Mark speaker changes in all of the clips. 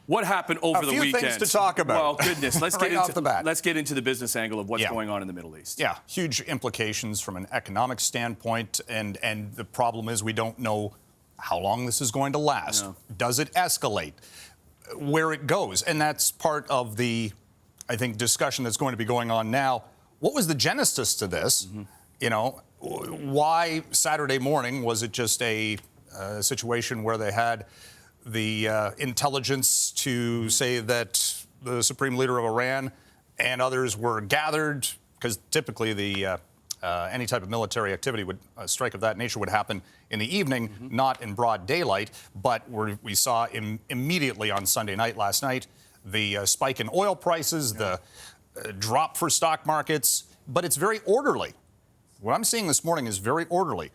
Speaker 1: What happened over the weekend?
Speaker 2: A few things to talk about.
Speaker 1: Well, goodness, let's
Speaker 2: right
Speaker 1: get
Speaker 2: off the bat.
Speaker 1: let's get into the business angle of what's going on in the Middle East.
Speaker 2: Yeah, huge implications from an economic standpoint, and the problem is we don't know how long this is going to last.
Speaker 1: No.
Speaker 2: Does it escalate? Where it goes, and that's part of the, I think, discussion that's going to be going on now. What was the genesis to this? You know, why Saturday morning? Was it just a situation where they had the intelligence to say that the supreme leader of Iran and others were gathered? Because typically the any type of military activity would a strike of that nature would happen in the evening, not in broad daylight. But we saw immediately on Sunday night, last night, the spike in oil prices, the drop for stock markets. But it's very orderly. What I'm seeing this morning is very orderly.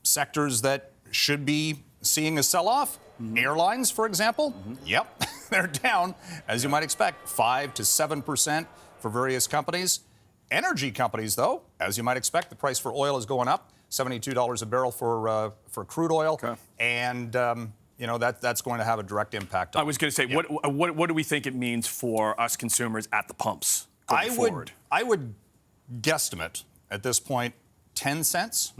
Speaker 2: Sectors that should be seeing a sell-off, airlines, for example, yep, they're down, as you might expect, 5 to 7% for various companies. Energy companies, though, as you might expect, the price for oil is going up, $72 a barrel for crude oil, and you know that's going to have a direct impact.
Speaker 1: I was going to say, what do we think it means for us consumers at the pumps going forward?
Speaker 2: I would guesstimate at this point 10 cents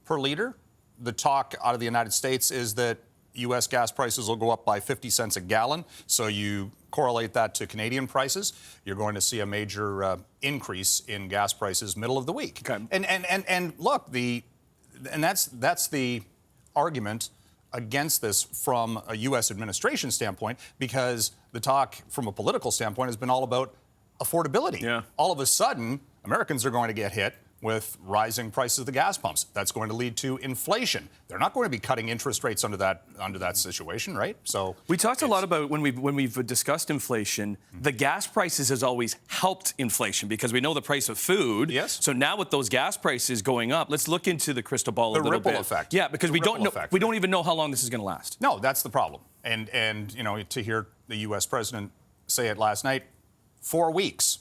Speaker 2: per liter. The talk out of the United States is that U.S. gas prices will go up by 50 cents a gallon. So you correlate that to Canadian prices, you're going to see a major increase in gas prices middle of the week.
Speaker 1: Okay.
Speaker 2: And look, that's the argument against this from a U.S. administration standpoint, because the talk from a political standpoint has been all about affordability.
Speaker 1: Yeah.
Speaker 2: All of a sudden, Americans are going to get hit with rising prices of the gas pumps. That's going to lead to inflation. They're not going to be cutting interest rates under that situation, right? So
Speaker 1: we talked a lot about when we've discussed inflation. The gas prices has always helped inflation because we know the price of food.
Speaker 2: Yes.
Speaker 1: So now with those gas prices going up, let's look into the crystal ball a little bit.
Speaker 2: The ripple effect.
Speaker 1: Yeah, because we don't even know how long this is going to last.
Speaker 2: No, that's the problem. And you know, to hear the U.S. president say it last night, 4 weeks.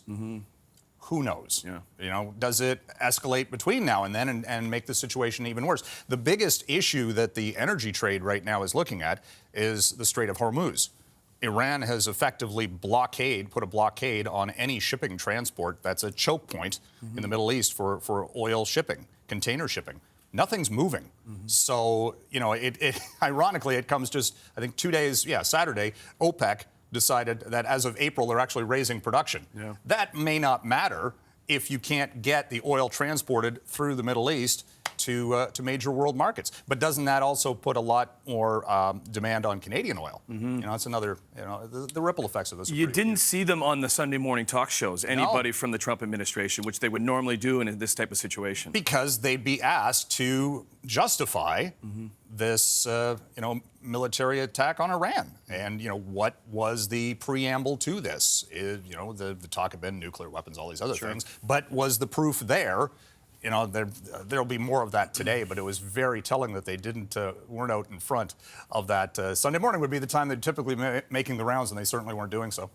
Speaker 2: Who knows?
Speaker 1: Yeah.
Speaker 2: You know, does it escalate between now and then and make the situation even worse? The biggest issue that the energy trade right now is looking at is the Strait of Hormuz. Iran has effectively put a blockade on any shipping transport. That's a choke point in the Middle East for oil shipping, container shipping. Nothing's moving. So, you know, ironically, it comes just, I think, 2 days, Saturday, OPEC decided that as of April, they're actually raising production. Yeah. That may not matter if you can't get the oil transported through the Middle East to major world markets. But doesn't that also put a lot more demand on Canadian oil? You know, it's another, you know, the ripple effects of this.
Speaker 1: You didn't see them on the Sunday morning talk shows, anybody from the Trump administration, which they would normally do in this type of situation.
Speaker 2: Because they'd be asked to justify this, you know, military attack on Iran. And, you know, what was the preamble to this? You know, the talk had been nuclear weapons, all these other things. But was the proof there? You know, there'll be more of that today, but it was very telling that they weren't out in front of that. Sunday morning would be the time they'd typically be making the rounds, and they certainly weren't doing so.